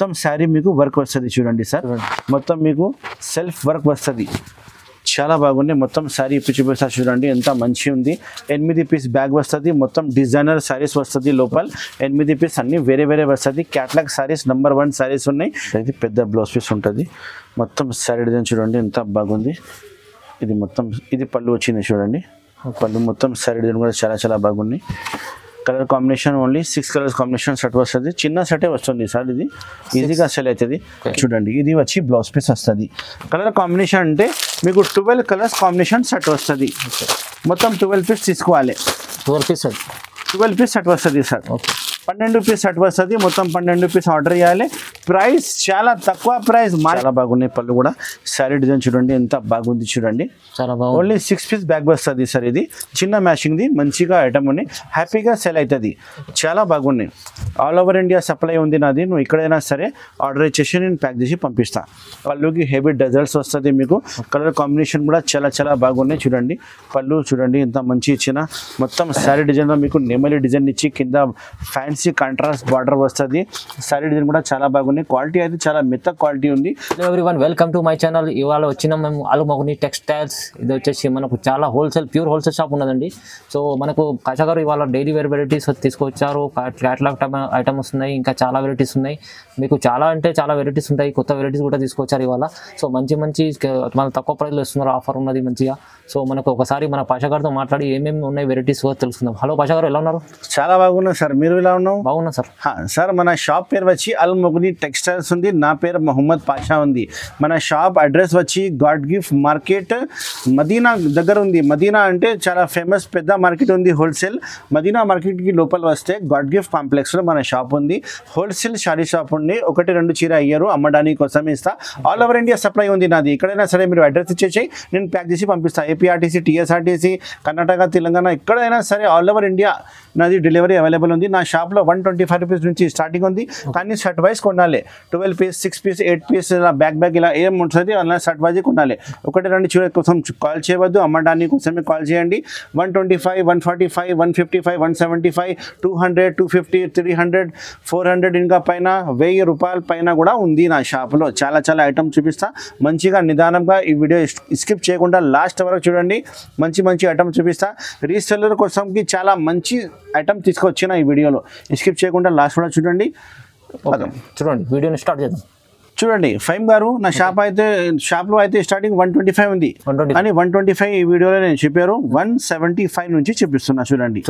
మొత్తం శారీ మీకు వర్క్ వస్తుంది చూడండి సార్, మొత్తం మీకు సెల్ఫ్ వర్క్ వస్తుంది, చాలా బాగుంది. మొత్తం శారీ ఇప్పి చూపిస్తా చూడండి, ఎంత మంచి ఉంది. 8 పీస్ బ్యాగ్ వస్తుంది, మొత్తం డిజైనర్ శారీస్ వస్తుంది లోపల. 8 పీస్ అన్ని వేరే వేరే వస్తుంది. క్యాటలాగ్ శారీస్ నెంబర్ 1 శారీస్ ఉన్నాయి. ఇది పెద్ద బ్లౌజ్ పీస్ ఉంటుంది. మొత్తం శారీ డిజైన్ చూడండి ఎంత బాగుంది. ఇది మొత్తం ఇది పళ్ళు వచ్చింది చూడండి, పళ్ళు మొత్తం శారీ డిజైన్ కూడా చాలా చాలా బాగుంది. Colour combination only 6 colours combination set వస్తుంది. చిన్న సెటే వస్తుంది సార్, ఇది ఈజీగా సెల్ అవుతుంది. చూడండి ఇది వచ్చి బ్లౌజ్ పీస్ వస్తుంది. కలర్ కాంబినేషన్ అంటే మీకు 12 కలర్స్ కాంబినేషన్ సెట్ వస్తుంది. మొత్తం 12 పీస్ తీసుకోవాలి. 12 పీస్ సెట్ వస్తుంది సార్. 12 పీస్ సెట్ వస్తుంది. మొత్తం 12 పీస్ ఆర్డర్ చేయాలి. ప్రైస్ చాలా తక్కువ ప్రైస్, చాలా బాగున్నాయి. పళ్ళు కూడా శారీ డిజైన్ చూడండి ఎంత బాగుంది చూడండి, చాలా బాగుంది. ఓన్లీ 6 పీస్ బ్యాగ్ వస్తుంది సార్. ఇది చిన్న మ్యాచింగ్ది మంచిగా ఐటమ్ ఉంది, హ్యాపీగా సెల్ అవుతుంది. చాలా బాగున్నాయి. ఆల్ ఓవర్ ఇండియా సప్లై ఉంది నాది. నువ్వు ఎక్కడైనా సరే ఆర్డర్ ఇచ్చేసి నేను ప్యాక్ చేసి పంపిస్తాను. పళ్ళుకి హెవీ డజల్స్ వస్తుంది మీకు. కలర్ కాంబినేషన్ కూడా చాలా చాలా బాగున్నాయి చూడండి. పళ్ళు చూడండి ఎంత మంచి ఇచ్చిన. మొత్తం శారీ డిజైన్లో మీకు నెమలి డిజైన్ ఇచ్చి కింద ఫ్యాన్సీ కాంట్రాస్ట్ బార్డర్ వస్తుంది. శారీ డిజైన్ కూడా చాలా బాగుంది. క్వాలిటీ అయితే చాలా మెత్త క్వాలిటీ ఉంది. Hello everyone, welcome to my channel. ఇవాళ వచ్చిన మేము అలుమగుని టెక్స్టైల్స్. ఇది వచ్చేసి మనకు చాలా ప్యూర్ హోల్సేల్ షాప్ ఉన్నదండి. సో మనకు కాశా గారు ఇవాళ డైలీ వేర్ వెరైటీస్ తీసుకొచ్చారు. క్యాటలాగ్ ఐటమ్స్ ఉన్నాయి, ఇంకా చాలా వెరైటీస్ ఉన్నాయి. మీకు చాలా అంటే చాలా వెరైటీస్ ఉంటాయి. కొత్త వెరైటీస్ కూడా తీసుకొచ్చారు ఇవాళ. సో మంచి మన తక్కువ ప్రైస్లో ఇస్తున్నారు, ఆఫర్ ఉన్నది మంచిగా. సో మనకు ఒకసారి మన పాషా గారితో మాట్లాడి ఏమేమి ఉన్నాయి వెరైటీస్ తెలుసుకుందాం. హలో పాషా గారు, ఎలా ఉన్నారు? చాలా బాగున్నాను సార్, మీరు ఎలా ఉన్నావు? బాగున్నా సార్. సార్ మన షాప్ పేరు వచ్చి అల్మగుని టెక్స్టైల్స్ ఉంది. నా పేరు మొహమ్మద్ పాషా ఉంది. మన షాప్ అడ్రస్ వచ్చి గాడ్ గిఫ్ట్ మార్కెట్ మదీనా దగ్గర ఉంది. మదీనా అంటే చాలా ఫేమస్ పెద్ద మార్కెట్ ఉంది హోల్సేల్. మదీనా మార్కెట్కి లోపల వస్తే గాడ్ గిఫ్ట్ కాంప్లెక్స్లో మన షాప్ ఉంది. హోల్సేల్ శారీ షాప్ ఉంది. 1-2 చీర అయ్యారు అమ్మడానికి కోసం ఇస్తా. ఆల్ ఓవర్ ఇండియా సప్లై ఉంది నాది. ఎక్కడైనా సరే మీరు అడ్రస్ ఇచ్చేసి నేను ప్యాక్ చేసి పంపిస్తాను. ఏపీఆర్టీసీ, టీఎస్ఆర్టీసీ, కర్ణాటక, తెలంగాణ ఎక్కడైనా సరే ఆల్ ఓవర్ ఇండియా నాది డెలివరీ అవైలబుల్ ఉంది. నా షాప్లో 125 రూపీస్ నుంచి స్టార్టింగ్ ఉంది. కానీ సెట్ వైజ్ కొనాలి. 12 పీస్, 6 పీస్, 8 పీస్ ఇలా బ్యాగ్ ఇలా ఏం ఉంటుంది అలా సెట్ వైజ్ కొనాలి. 1-2 చీర కోసం కాల్ చేయవద్దు, అమ్మడానికి కోసమే కాల్ చేయండి. 125, 145, 155, 175, 200, 250, 300, 400 ఇంకా పైన 1000 రూపాయల పైన కూడా ఉంది నా షాప్లో. చాలా చాలా ఐటమ్ చూపిస్తా. మంచిగా నిదానంగా ఈ వీడియో స్కిప్ చేయకుండా లాస్ట్ వరకు చూడండి. మంచి ఐటమ్ చూపిస్తా. రీసెల్లర్ కోసంకి చాలా మంచి ఐటమ్ తీసుకొచ్చిన ఈ వీడియోలో. స్కిప్ చేయకుండా లాస్ట్ వరకు చూడండి. వీడియోని స్టార్ట్ చేద్దాం. చూడండి ఫైమ్ గారు, నా షాప్లో అయితే స్టార్టింగ్ 125 ఉంది, కానీ 125 ఈ వీడియోలో నేను చెప్పారు 175 నుంచి చూపిస్తున్నా. చూడండి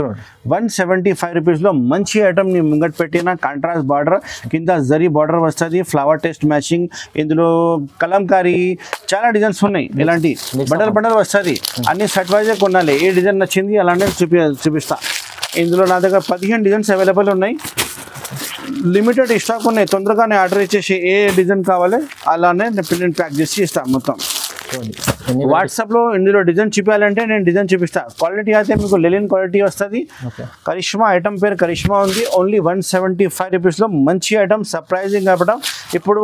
175 రూపీస్లో మంచి ఐటమ్ ని ముంగట్ పెట్టిన. కాంట్రాస్ట్ బార్డర్, కింద జరీ బార్డర్ వస్తుంది, ఫ్లవర్ టెస్ట్ మ్యాచింగ్. ఇందులో కలంకారీ చాలా డిజైన్స్ ఉన్నాయి. ఇలాంటి బండల్ వస్తుంది. అన్ని సెట్ వైజే కొనాలి. ఏ డిజైన్ నచ్చింది అలానే చూపిస్తా. ఇందులో నా దగ్గర 15 డిజైన్స్ అవైలబుల్ ఉన్నాయి. లిమిటెడ్ స్టాక్ ఉన్నాయి. తొందరగానే ఆర్డర్ ఇచ్చేసి ఏ డిజైన్ కావాలి అలానే నేను ప్యాక్ చేసి ఇస్తాను. మొత్తం వాట్సాప్లో ఇందులో డిజైన్ చూపించాలంటే నేను డిజైన్ చూపిస్తాను. క్వాలిటీ అయితే మీకు లెలిన్ క్వాలిటీ వస్తుంది. కరిష్మా ఐటమ్ పేరు కరిష్మా ఉంది. ఓన్లీ 175 రూపీస్లో మంచి ఐటమ్, సర్ప్రైజింగ్ ఐటమ్. ఇప్పుడు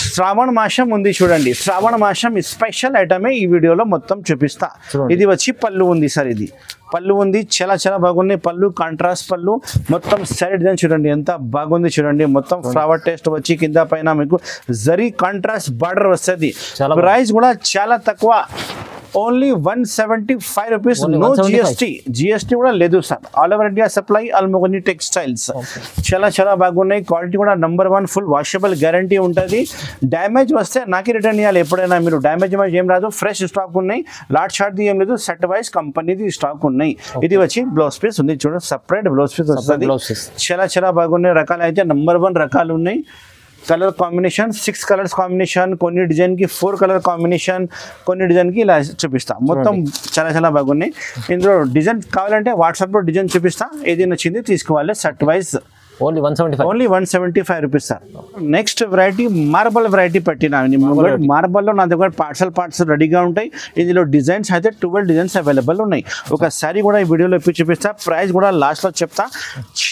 శ్రావణ మాసం ఉంది చూడండి. శ్రావణ మాసం స్పెషల్ ఐటమే ఈ వీడియోలో మొత్తం చూపిస్తా. ఇది వచ్చి పళ్ళు ఉంది సార్. ఇది పళ్ళు ఉంది, చాలా చాలా బాగుంది. పళ్ళు కాంట్రాస్ట్ పళ్ళు. మొత్తం శారీ డిజైన్ చూడండి ఎంత బాగుంది చూడండి. మొత్తం ఫ్లవర్ టెస్ట్ వచ్చి కింద పైన మీకు జరీ కాంట్రాస్ట్ బార్డర్ వస్తుంది. ప్రైస్ కూడా చాలా తక్కువ, ఓన్లీ 175 రూపీస్. నో జిఎస్టీ కూడా లేదు sir. All over India supply అల్మగుని టెక్స్టైల్స్. చాలా చాలా బాగున్నాయి. క్వాలిటీ కూడా నెంబర్ 1, ఫుల్ వాషబుల్ గ్యారంటీ ఉంటుంది. డ్యామేజ్ వస్తే నాకే రిటర్న్ ఇవ్వాలి. ఎప్పుడైనా మీరు డ్యామేజ్ ఏం రాదు. ఫ్రెష్ స్టాక్ ఉన్నాయి. లాట్ షార్ట్ది ఏం లేదు. సెట్ వైజ్ కంపెనీది స్టాక్ ఉన్నాయి. ఇది వచ్చి బ్లౌజ్ పీస్ ఉంది చూడండి. సపరేట్ బ్లౌజ్ పీస్ వస్తుంది. చాలా చాలా బాగున్నాయి. రకాలు అయితే నెంబర్ 1 రకాలు ఉన్నాయి. Colour combination 6 colours combination. కొన్ని డిజైన్కి 4 కలర్ కాంబినేషన్, కొన్ని డిజైన్కి ఇలా చూపిస్తా. మొత్తం చాలా చాలా బాగున్నాయి. ఇందులో డిజైన్ కావాలంటే వాట్సాప్లో డిజైన్ చూపిస్తా. ఏది నచ్చింది తీసుకోవాలి. Set wise only 175 rupees sir. Next variety marble variety పెట్టినా. మార్బల్లో నా దగ్గర పార్ట్స్ రెడీగా ఉంటాయి. ఇందులో డిజైన్స్ అయితే 12 డిజైన్స్ అవైలబుల్ ఉన్నాయి. ఒక సారీ కూడా ఈ వీడియోలో ఇప్పి చూపిస్తా. ప్రైస్ కూడా లాస్ట్లో చెప్తా.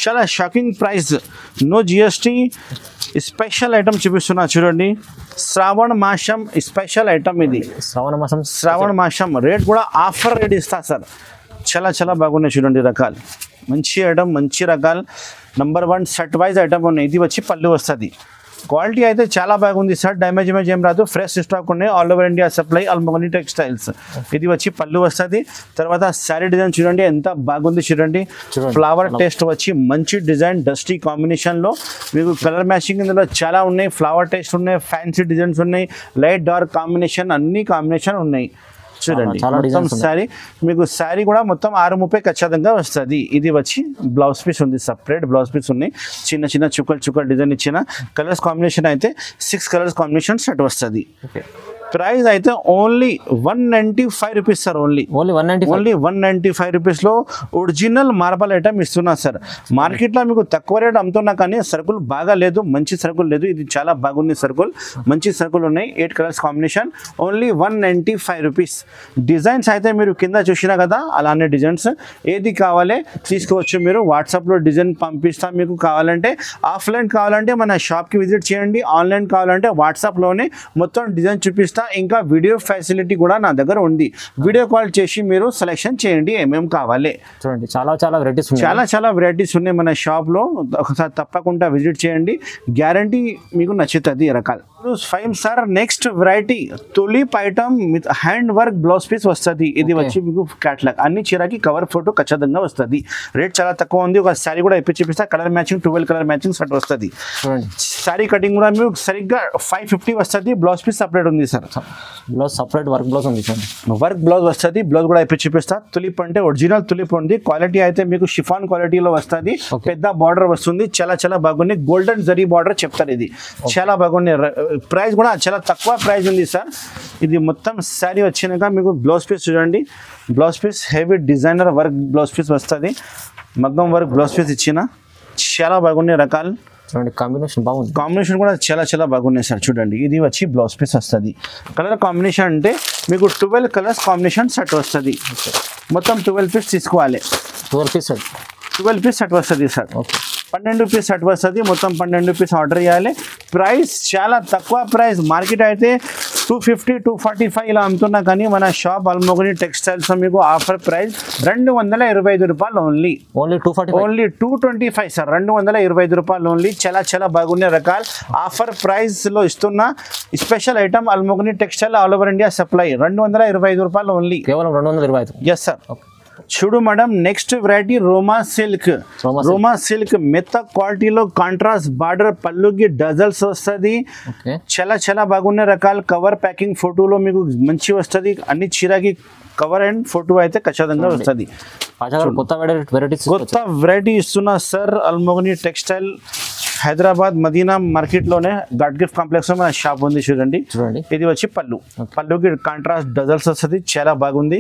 చాలా shocking price, no GST. Special item చూపిస్తున్నా చూడండి. శ్రావణ మాసం స్పెషల్ ఐటమ్ ఇది. శ్రావణ మాసం రేట్ కూడా ఆఫర్ రేట్ ఇస్తా సార్. చాలా చాలా బాగున్నాయి చూడండి రకాలు. మంచి ఐటమ్, మంచి రకాలు. నెంబర్ 1 సెట్ వైజ్ ఐటమ్ ఉన్నాయి. ఇది వచ్చి పళ్ళు వస్తుంది. క్వాలిటీ అయితే చాలా బాగుంది సార్, డ్యామేజ్ ఏం రాదు, ఫ్రెష్ స్టాక్ ఉన్నాయి, ఆల్ ఓవర్ ఇండియా సప్లై అల్మోని టెక్స్టైల్స్. ఇది వచ్చి పళ్ళు వస్తుంది. తర్వాత శారీ డిజైన్ చూడండి ఎంత బాగుంది చూడండి, ఫ్లవర్ టేస్ట్ వచ్చి మంచి డిజైన్ డస్టీ కాంబినేషన్ లో మీకు కలర్ మ్యాచింగ్ ఇందులో చాలా ఉన్నాయి, ఫ్లవర్ టేస్ట్ ఉన్నాయి, ఫ్యాన్సీ డిజైన్స్ ఉన్నాయి, లైట్ డార్క్ కాంబినేషన్ అన్ని కాంబినేషన్ ఉన్నాయి చూడండి. మొత్తం శారీ మీకు శారీ కూడా మొత్తం 630 ఖచ్చితంగా వస్తుంది. ఇది వచ్చి బ్లౌజ్ పీస్ ఉంది, సపరేట్ బ్లౌజ్ పీస్ ఉన్నాయి, చిన్న చిన్న చుక్కలు డిజైన్ ఇచ్చిన కలర్స్ కాంబినేషన్ అయితే 6 కలర్స్ కాంబినేషన్ సెట్ వస్తుంది. ప్రైస్ అయితే ఓన్లీ 195 రూపీస్ సార్, ఓన్లీ 195 రూపీస్లో ఒరిజినల్ మార్బల్ ఐటమ్ ఇస్తున్నా సార్. మార్కెట్లో మీకు తక్కువ రేట్ అమ్ముతున్నా కానీ సరుకులు బాగా లేదు, మంచి సరుకులు లేదు. ఇది చాలా బాగుంది సరుకులు, మంచి సరుకులు ఉన్నాయి, 8 colours combination, only 195 rupees. Designs అయితే మీరు కింద చూసినా కదా అలానే డిజైన్స్, ఏది కావాలి తీసుకోవచ్చు మీరు. వాట్సాప్లో డిజైన్ పంపిస్తాం మీకు, కావాలంటే ఆఫ్లైన్ కావాలంటే మన షాప్కి విజిట్ చేయండి, ఆన్లైన్ కావాలంటే వాట్సాప్లోనే మొత్తం డిజైన్ చూపిస్తా. ఇంకా వీడియో ఫెసిలిటీ కూడా నా దగ్గర ఉంది, వీడియో కాల్ చేసి మీరు సెలెక్షన్ చేయండి ఏమేమి కావాలి. చూడండి చాలా వెరైటీస్ ఉన్నాయి మన షాప్లో, ఒకసారి తప్పకుండా విజిట్ చేయండి, గ్యారంటీ మీకు నచ్చుతుంది రకాలు. 5 sir next variety tulip item with hand work blouse piece వస్తుంది. ఇది వచ్చి మీకు క్యాట్లాగ్, అన్ని చీరకి కవర్ ఫోటో ఖచ్చితంగా వస్తుంది. రేట్ చాలా తక్కువ ఉంది. ఒక శారీ కూడా చూపిస్తా, colour matching 12 colour matching set వస్తుంది. శారీ కటింగ్ కూడా మీకు సరిగ్గా 550 వస్తుంది. బ్లౌజ్ పీస్ సపరేట్ ఉంది sir, blouse separate work blouse ఉంది, వర్క్ బ్లౌజ్ వస్తుంది. బ్లౌజ్ కూడా చూపిస్తా. తులిప్ అంటే ఒరిజినల్ తులిప్ ఉంది. క్వాలిటీ అయితే మీకు షిఫాన్ క్వాలిటీలో వస్తుంది, పెద్ద బార్డర్ వస్తుంది, చాలా బాగుంది. గోల్డెన్ జరీ బార్డర్ చెప్తారు, ఇది చాలా బాగుంది. ప్రైస్ కూడా చాలా తక్కువ ప్రైస్ ఉంది సార్. ఇది మొత్తం శారీ వచ్చినాక మీకు బ్లౌజ్ పీస్ చూడండి, blouse piece heavy designer work blouse piece వస్తుంది, మగ్గం వర్క్ బ్లౌజ్ పీస్ ఇచ్చిన చాలా బాగున్నాయి రకాలు. చూడండి కాంబినేషన్ బాగుంది, కాంబినేషన్ కూడా చాలా బాగున్నాయి సార్. చూడండి ఇది వచ్చి బ్లౌజ్ పీస్ వస్తుంది. కలర్ కాంబినేషన్ అంటే మీకు 12 కలర్స్ కాంబినేషన్ సెట్ వస్తుంది. మొత్తం 12 పీస్ తీసుకోవాలి, 12 పీస్ సెట్ వస్తుంది సార్. 12 పీస్ సెట్ వస్తుంది, మొత్తం 12 పీస్ ఆర్డర్ చేయాలి. ప్రైస్ చాలా తక్కువ ప్రైస్, మార్కెట్ అయితే 250 245 ఇలా అమ్ముతున్నా కానీ మన షాప్ అల్మోని టెక్స్టైల్స్ మీకు ఆఫర్ ప్రైస్ 225 రూపాయలు ఓన్లీ 225 సార్, 225 రూపాయలు ఓన్లీ. చాలా బాగున్నాయి రకాలు. ఆఫర్ ప్రైస్ లో ఇస్తున్న స్పెషల్ ఐటమ్ అల్మోని textile all over India supply 225 రూపాయలు ఓన్లీ, కేవలం 225. Yes sir. చూడు madam next variety Roma silk మెత్త క్వాలిటీలో కాంట్రాస్ట్ బార్డర్, పళ్ళుకి డజల్స్ వస్తుంది. చాలా బాగున్న రకాల కవర్ ప్యాకింగ్ ఫోటోలో మీకు మంచి వస్తుంది. అన్ని చీరకి కవర్ అండ్ ఫోటో అయితే ఖచ్చితంగా వస్తుంది. కొత్త వెరైటీ ఇస్తున్నా సార్ అల్మోని టెక్స్టైల్, హైదరాబాద్ మదీనా మార్కెట్లోనే గాడ్ గిఫ్ట్ కాంప్లెక్స్ లో మన షాప్ ఉంది చూడండి. ఇది వచ్చి పళ్ళుకి కాంట్రాస్ట్ డజల్స్ వస్తుంది, చాలా బాగుంది.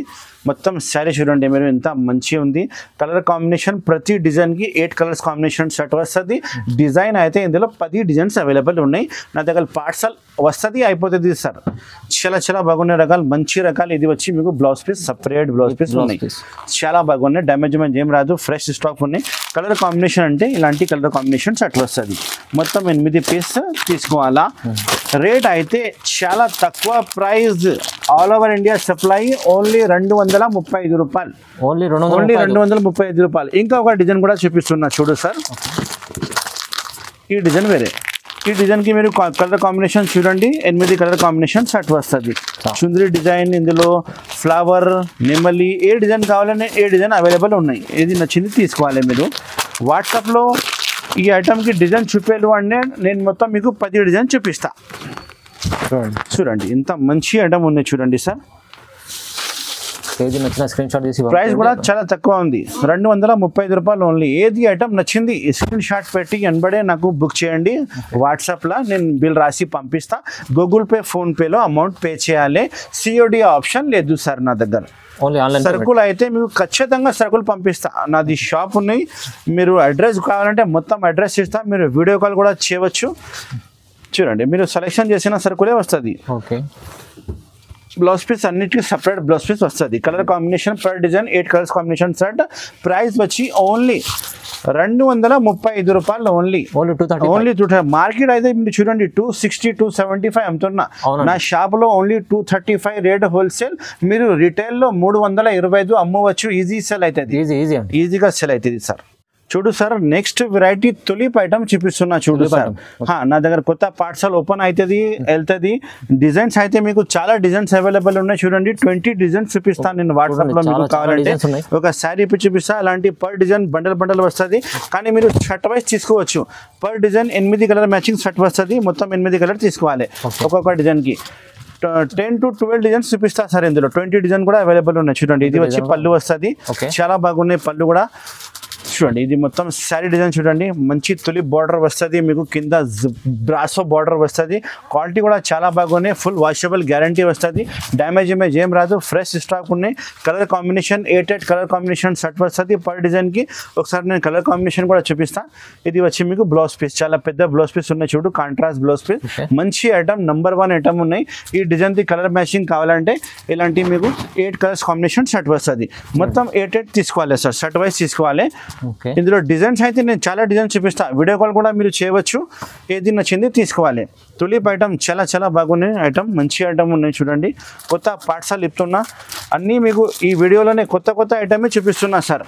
మొత్తం శారీ చూడండి మీరు ఎంత మంచి ఉంది. కలర్ కాంబినేషన్ ప్రతి డిజైన్ కి 8 కలర్స్ కాంబినేషన్ సెట్ వస్తుంది. డిజైన్ అయితే ఇందులో 10 డిజైన్స్ అవైలబుల్ ఉన్నాయి. నా దగ్గర పార్సల్ వస్తుంది అయిపోతుంది సార్. చాలా బాగున్నాయి రకాలు, మంచి రకాలు. ఇది వచ్చి మీకు blouse piece separate blouse piece ఉన్నాయి, చాలా బాగున్నాయి. డ్యామేజ్ ఏం రాదు, ఫ్రెష్ స్టాక్ ఉన్నాయి. కలర్ కాంబినేషన్ అంటే ఇలాంటి కలర్ కాంబినేషన్ సెట్ వస్తుంది. మొత్తం 8 పీస్ తీసుకోవాలా. రేట్ అయితే చాలా తక్కువ price, all over India supply only 235 రూపాయలు, ఓన్లీ 235 రూపాయలు. ఇంకా ఒక డిజైన్ కూడా చూపిస్తున్నా చూడు సార్. ఈ డిజైన్ వేరే, ఈ డిజైన్ కి మీరు కలర్ కాంబినేషన్ చూడండి, 8 కలర్ కాంబినేషన్ సెట్ వస్తుంది. చుందరి డిజైన్, ఇందులో ఫ్లవర్, నెమలి, ఏ డిజైన్ కావాలని ఏ డిజైన్ అవైలబుల్ ఉన్నాయి. ఏది నచ్చింది తీసుకోవాలి మీరు. వాట్సాప్లో ఈ ఐటమ్కి డిజైన్ చూపేలు అంటే నేను మొత్తం మీకు 10 డిజైన్ చూపిస్తా. చూడండి ఇంత మంచి ఐటమ్ ఉంది చూడండి సార్. ప్రైస్ కూడా చాలా తక్కువ ఉంది, 235 రూపాయలు ఓన్లీ. ఏది ఐటమ్ నచ్చింది స్క్రీన్ షాట్ పెట్టి వెనబడే నాకు బుక్ చేయండి. వాట్సాప్లో నేను బిల్ రాసి పంపిస్తా. గూగుల్ పే, ఫోన్పేలో అమౌంట్ పే చేయాలి. సిఓడి ఆప్షన్ లేదు సార్ నా దగ్గర. సరుకులు అయితే మీకు ఖచ్చితంగా సరుకులు పంపిస్తా. నాది షాప్ ఉన్నాయి, మీరు అడ్రస్ కావాలంటే మొత్తం అడ్రస్ ఇస్తా, మీరు వీడియో కాల్ కూడా చేయవచ్చు. చూడండి మీరు సెలెక్షన్ చేసిన సరుకులే వస్తుంది. బ్లౌజ్ పీస్ అన్నిటికీ సపరేట్ బ్లౌజ్ పీస్ వస్తుంది. Colour combination per design 8 colours combination set. Price వచ్చి ఓన్లీ 235 రూపాయలు ఓన్లీ 230. మార్కెట్ అయితే మీరు చూడండి 260 275 అమ్ముతున్నా. నా షాప్ లో ఓన్లీ 235 రేట్ హోల్సేల్. మీరు రిటైల్ లో 325 అమ్మవచ్చు. ఈజీ సెల్ అవుతుంది, ఈజీగా సెల్ అవుతుంది సార్. చూడు sir next variety tulip item చూపిస్తున్నా చూడు సార్. నా దగ్గర కొత్త పార్సల్ ఓపెన్ అవుతుంది వెళ్తుంది. డిజైన్స్ అయితే మీకు చాలా డిజైన్స్ అవైలబుల్ ఉన్నాయి చూడండి. 20 డిజైన్స్ చూపిస్తాను నేను వాట్సాప్ లో. మీకు కావాలంటే ఒక శారీ ఇప్పి చూపిస్తా. అలాంటి పర్ డిజైన్ బండల్ వస్తుంది. కానీ మీరు షర్ట్ వైజ్ తీసుకోవచ్చు. Per design 8 colour matching shirt వస్తుంది. మొత్తం 8 కలర్ తీసుకోవాలి ఒక్కొక్క డిజైన్ కి. 10 to 12 డిజైన్స్ చూపిస్తా సార్. ఇందులో 20 డిజైన్ కూడా అవైలబుల్ ఉన్నాయి చూడండి. ఇది వచ్చి పళ్ళు వస్తుంది. చాలా బాగున్నాయి పళ్ళు కూడా చూడండి. ఇది మొత్తం శారీ డిజైన్ చూడండి. మంచి తులిప్ బార్డర్ వస్తుంది మీకు. కింద బ్రాసో బార్డర్ వస్తుంది. క్వాలిటీ కూడా చాలా బాగున్నాయి. ఫుల్ వాషబుల్ గ్యారంటీ వస్తుంది. డ్యామేజ్ ఏం రాదు. ఫ్రెష్ స్టాక్ ఉన్నాయి. Colour combination 8 colour combination shirt వస్తుంది పర్ డిజైన్ కి. ఒకసారి నేను కలర్ కాంబినేషన్ కూడా చూపిస్తా. ఇది వచ్చి మీకు బ్లౌజ్ పీస్. చాలా పెద్ద బ్లౌజ్ పీస్ ఉన్నాయి చూడు. Contrast blouse piece. మంచి ఐటమ్, నంబర్ 1 ఐటమ్ ఉన్నాయి. ఈ డిజైన్ ది కలర్ మ్యాచింగ్ కావాలంటే ఇలాంటి మీకు 8 కలర్స్ కాంబినేషన్ షర్ట్ వస్తుంది. మొత్తం 8 తీసుకోవాలి సార్. షర్ట్ వైజ్ తీసుకోవాలి. ఇందులో డిజైన్స్ అయితే నేను చాలా డిజైన్స్ చూపిస్తా. వీడియో కాల్ కూడా మీరు చేయవచ్చు. ఏది నచ్చింది తీసుకోవాలి. తులిప్ ఐటమ్ చాలా బాగున్నాయి. ఐటమ్ మంచి ఐటమ్ ఉన్నాయి చూడండి. కొత్త పార్సల్ ఇస్తున్నా. అన్నీ మీకు ఈ వీడియోలోనే కొత్త ఐటమే చూపిస్తున్నా సార్.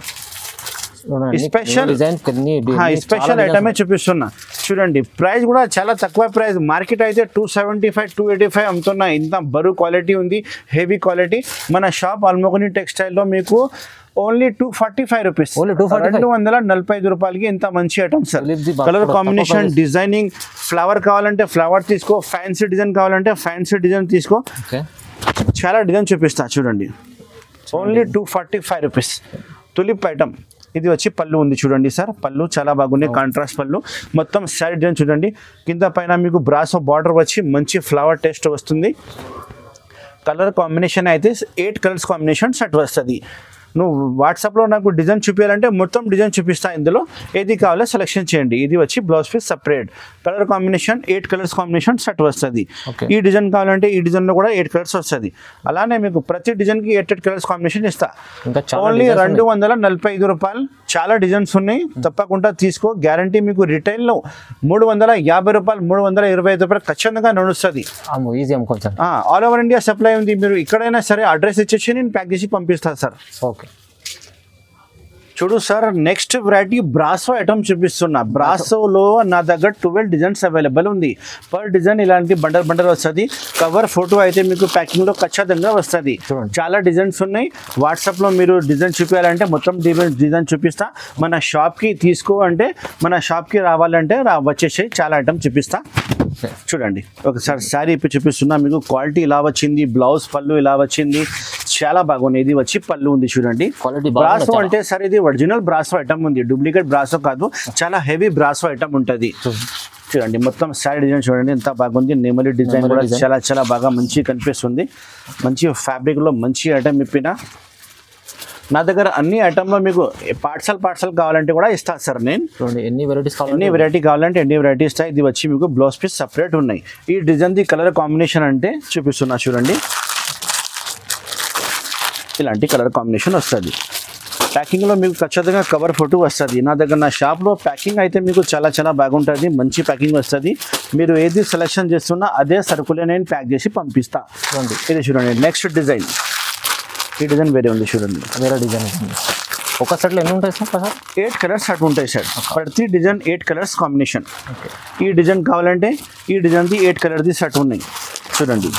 స్పెషల్ ఐటమే చూపిస్తున్నా చూడండి. ప్రైస్ కూడా చాలా తక్కువ ప్రైస్. మార్కెట్ అయితే 275 285 అమ్ముతున్నా. ఇంత బరువు క్వాలిటీ ఉంది. Heavy quality. మన షాప్ అల్మోగని టెక్స్టైల్లో మీకు ఓన్లీ 245 రూపీస్. 245 రూపాయలకి ఇంత మంచి item sir. Colour combination, designing, flower కావాలంటే ఫ్లవర్ తీసుకో. ఫ్యాన్సీ డిజైన్ కావాలంటే ఫ్యాన్సీ డిజైన్ తీసుకో. చాలా డిజైన్ చూపిస్తా చూడండి. Only 245 rupees tulip item. ఇది వచ్చి పళ్ళు ఉంది చూడండి సార్. పళ్ళు చాలా బాగుంది. కాంట్రాస్ట్ పళ్ళు. మొత్తం శారీ డిజైన్ చూడండి. కింద పైన మీకు బ్రాసో బార్డర్ వచ్చి మంచి ఫ్లవర్ టేస్ట్ వస్తుంది. కలర్ కాంబినేషన్ అయితే 8 కలర్స్ కాంబినేషన్ షర్ట్ వస్తుంది. నువ్వు వాట్సాప్లో నాకు డిజైన్ చూపించాలంటే మొత్తం డిజైన్ చూపిస్తా. ఇందులో ఏది కావాలో సెలెక్షన్ చేయండి. ఇది వచ్చి blouse piece separate. Colour combination 8 colours combination shirt వస్తుంది. ఈ డిజైన్ కావాలంటే ఈ డిజైన్లో కూడా 8 కలర్స్ వస్తుంది. అలానే మీకు ప్రతి డిజైన్కి 8 కలర్స్ కాంబినేషన్ ఇస్తా. ఓన్లీ 245 రూపాయలు. చాలా డిజైన్స్ ఉన్నాయి. తప్పకుండా తీసుకో. గ్యారంటీ మీకు రిటైల్లో 350 రూపాయలు 325 రూపాయలు ఖచ్చితంగా నడుస్తుంది. ఆల్ ఓవర్ ఇండియా సప్లై ఉంది. మీరు ఎక్కడైనా సరే అడ్రస్ ఇచ్చేసి నేను ప్యాక్ చేసి పంపిస్తాను సార్. ఓకే చూడు sir next variety brasso item చూపిస్తున్నా. బ్రాసోలో నా దగ్గర 12 డిజైన్స్ అవైలబుల్ ఉంది. పర్ డిజైన్ ఇలాంటి బండల్ వస్తుంది. కవర్ ఫోటో అయితే మీకు ప్యాకింగ్ లో ఖచ్చితంగా వస్తుంది. చాలా డిజైన్స్ ఉన్నాయి. వాట్సాప్ లో మీరు డిజైన్ చూపించాలంటే మొత్తం డిజైన్ చూపిస్తా. మన షాప్ కి తీసుకో అంటే మన షాప్ కి రావాలంటే వచ్చేసి చాలా ఐటమ్ చూపిస్తా. చూడండి ఒకసారి శారీ ఇప్పి చూపిస్తున్నా మీకు. క్వాలిటీ ఇలా వచ్చింది. బ్లౌజ్ పళ్ళు ఇలా వచ్చింది. చాలా బాగుంది. ఇది వచ్చి పళ్ళు ఉంది చూడండి. బ్రాసో అంటే సార్ ఇది ఒరిజినల్ బ్రాసో ఐటమ్ ఉంది. డూప్లికేట్ బ్రాసో కాదు. చాలా హెవీ బ్రాసో ఐటమ్ ఉంటుంది చూడండి. మొత్తం శారీ డిజైన్ చూడండి ఎంత బాగుంది. నెమలి డిజైన్ కూడా చాలా బాగా మంచి కనిపిస్తుంది. మంచి ఫ్యాబ్రిక్ లో మంచి ఐటమ్ ఇప్పిన. నా దగ్గర అన్ని ఐటమ్లో మీకు పార్సల్ కావాలంటే కూడా ఇస్తాను సార్. నేను ఎన్ని వెరైటీ కావాలంటే ఎన్ని వెరైటీ ఇస్తాయి. ఇది వచ్చి మీకు బ్లౌజ్ పీస్ సపరేట్ ఉన్నాయి. ఈ డిజైన్ ది కలర్ కాంబినేషన్ అంటే చూపిస్తున్నా చూడండి. ఇలాంటి కలర్ కాంబినేషన్ వస్తుంది. ప్యాకింగ్లో మీకు ఖచ్చితంగా కవర్ ఫోటో వస్తుంది. నా దగ్గర నా షాప్లో ప్యాకింగ్ అయితే మీకు చాలా బాగుంటుంది. మంచి ప్యాకింగ్ వస్తుంది. మీరు ఏది సెలెక్షన్ చేస్తున్నా అదే సరుకులే నేను ప్యాక్ చేసి పంపిస్తా. ఇది చూడండి నెక్స్ట్ డిజైన్. ఈ డిజైన్ వేరే ఉంది చూడండి. వేరే డిజైన్ ఒక సెట్లో ఎన్ని ఉంటాయి సార్? 8 కలర్స్ షర్ట్ ఉంటాయి సార్. ప్రతి డిజైన్ 8 కలర్స్ కాంబినేషన్. ఈ డిజైన్ కావాలంటే ఈ డిజైన్ది 8 కలర్ది షర్ట్ ఉన్నాయి చూడండి.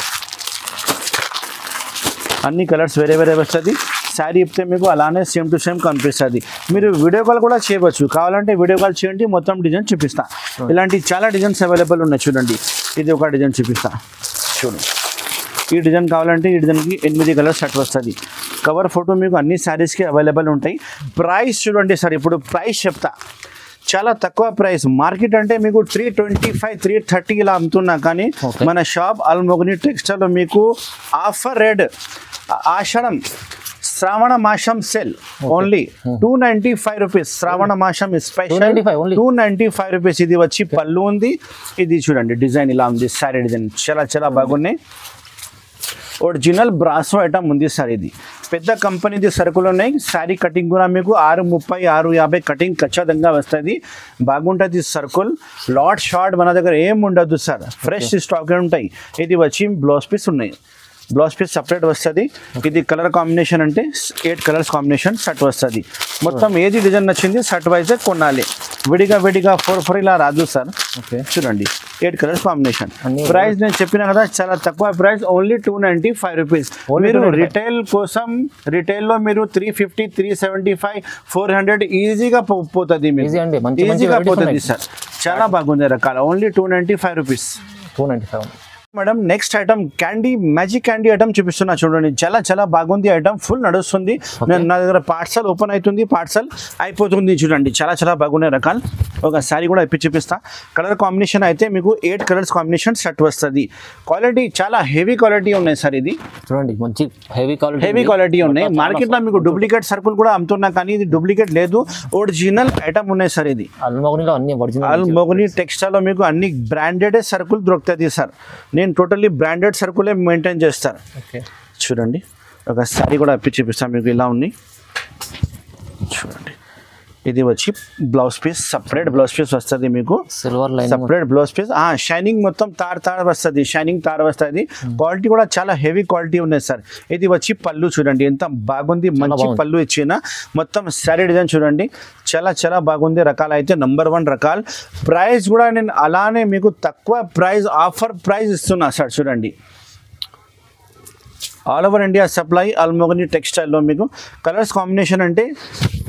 అన్ని కలర్స్ వేరే వస్తుంది. శారీ ఇప్పితే మీకు అలానే సేమ్ టు సేమ్ కనిపిస్తుంది. మీరు వీడియో కాల్ కూడా చేయవచ్చు. కావాలంటే వీడియో కాల్ చేయండి. మొత్తం డిజైన్ చూపిస్తా. ఇలాంటి చాలా డిజైన్స్ అవైలబుల్ ఉన్నాయి చూడండి. ఇది ఒక డిజైన్ చూపిస్తా చూడండి. ఈ డిజైన్ కావాలంటే ఈ డిజైన్కి 8 కలర్స్ షర్ట్ వస్తుంది. కవర్ ఫోటో మీకు అన్ని శారీస్కి అవైలబుల్ ఉంటాయి. ప్రైస్ చూడండి సార్. ఇప్పుడు ప్రైస్ చెప్తా. చాలా తక్కువ ప్రైస్. మార్కెట్ అంటే మీకు 325 330 ఇలా అమ్ముతున్నా. కానీ మన షాప్ అల్మోగని టెక్స్టైల్లో మీకు ఆఫర్ రేట్ ఆషాఢం శ్రావణ మాసం సేల్ ఓన్లీ 295 రూపీస్. శ్రావణ మాసం స్పెషల్ 295 రూపీస్. ఇది వచ్చి పళ్ళు ఉంది. ఇది చూడండి డిజైన్ ఇలా ఉంది. శారీ డిజైన్ చాలా బాగున్నాయి. ఒరిజినల్ బ్రాసో ఐటమ్ ఉంది సార్. ఇది పెద్ద కంపెనీది సరుకులు ఉన్నాయి. శారీ కటింగ్ కూడా మీకు 630 650 కటింగ్ ఖచ్చితంగా వస్తుంది. బాగుంటుంది సరుకుల్. లాట్ షార్ట్ మన దగ్గర ఏం ఉండదు సార్. ఫ్రెష్ స్టాక్ ఉంటాయి. ఇది వచ్చి బ్లౌజ్ పీస్ ఉన్నాయి. బ్లౌజ్ పీస్ సపరేట్ వస్తుంది. ఇది కలర్ కాంబినేషన్ అంటే 8 కలర్స్ కాంబినేషన్ షర్ట్ వస్తుంది. మొత్తం ఏది డిజైన్ నచ్చింది షర్ట్ వైజ్ కొనాలి, విడిగా 4 ఇలా రాదు సార్. ఓకే చూడండి 8 కలర్స్ కాంబినేషన్. ప్రైస్ నేను చెప్పిన కదా చాలా తక్కువ ప్రైస్, ఓన్లీ 295 రూపీస్. మీరు రిటైల్ కోసం రిటైల్లో మీరు 350, 375, 400 ఈజీగా పోతుంది, ఈజీగా పోతుంది సార్. చాలా బాగుంది రకాల, only 295 rupees. 295 madam. Next item candy, magic candy item చూపిస్తున్నా చూడండి. చాలా బాగుంది ఐటమ్, ఫుల్ నడుస్తుంది. నా దగ్గర పార్సల్ ఓపెన్ అవుతుంది, పార్సల్ అయిపోతుంది. చూడండి చాలా బాగున్నాయి రకాలు. ఒక శారీ కూడా ఇప్పి చూపిస్తా. కలర్ కాంబినేషన్ అయితే మీకు 8 కలర్స్ కాంబినేషన్ షర్ట్ వస్తుంది. క్వాలిటీ చాలా హెవీ క్వాలిటీ ఉన్నాయి సార్. ఇది చూడండి మంచి హెవీ క్వాలిటీ ఉన్నాయి. మార్కెట్లో మీకు డూప్లికేట్ సర్కుల్ కూడా అమ్ముతున్నా, కానీ ఇది డూప్లికేట్ లేదు, ఒరిజినల్ ఐటమ్ ఉన్నాయి సార్. ఇది అల్మోగని టెక్స్టైల్ లో మీకు అన్ని బ్రాండెడ్ సర్కుల్ దొరుకుతుంది సార్. నేను టోటల్లీ బ్రాండెడ్ సర్కులే మెయింటైన్ చేస్తాను. చూడండి ఒక శారీ కూడా అప్పి చూపిస్తాను మీకు. ఇలా ఉంది చూడండి. ఇది వచ్చి blouse piece, separate blouse piece వస్తుంది మీకు, silver line separate blouse piece. Shining మొత్తం తార్ వస్తుంది, షైనింగ్ తార్ వస్తుంది. క్వాలిటీ కూడా చాలా హెవీ క్వాలిటీ ఉన్నాయి సార్. ఇది వచ్చి పళ్ళు చూడండి ఎంత బాగుంది, మంచి పళ్ళు ఇచ్చిన. మొత్తం శారీ డిజైన్ చూడండి చాలా బాగుంది. రకాలు అయితే నంబర్ 1 రకాలు. ప్రైస్ కూడా నేను అలానే మీకు తక్కువ ప్రైస్, ఆఫర్ ప్రైస్ ఇస్తున్నా సార్. చూడండి ఆల్ ఓవర్ ఇండియా సప్లై అల్మోగని టెక్స్టైల్లో. మీకు కలర్స్ కాంబినేషన్ అంటే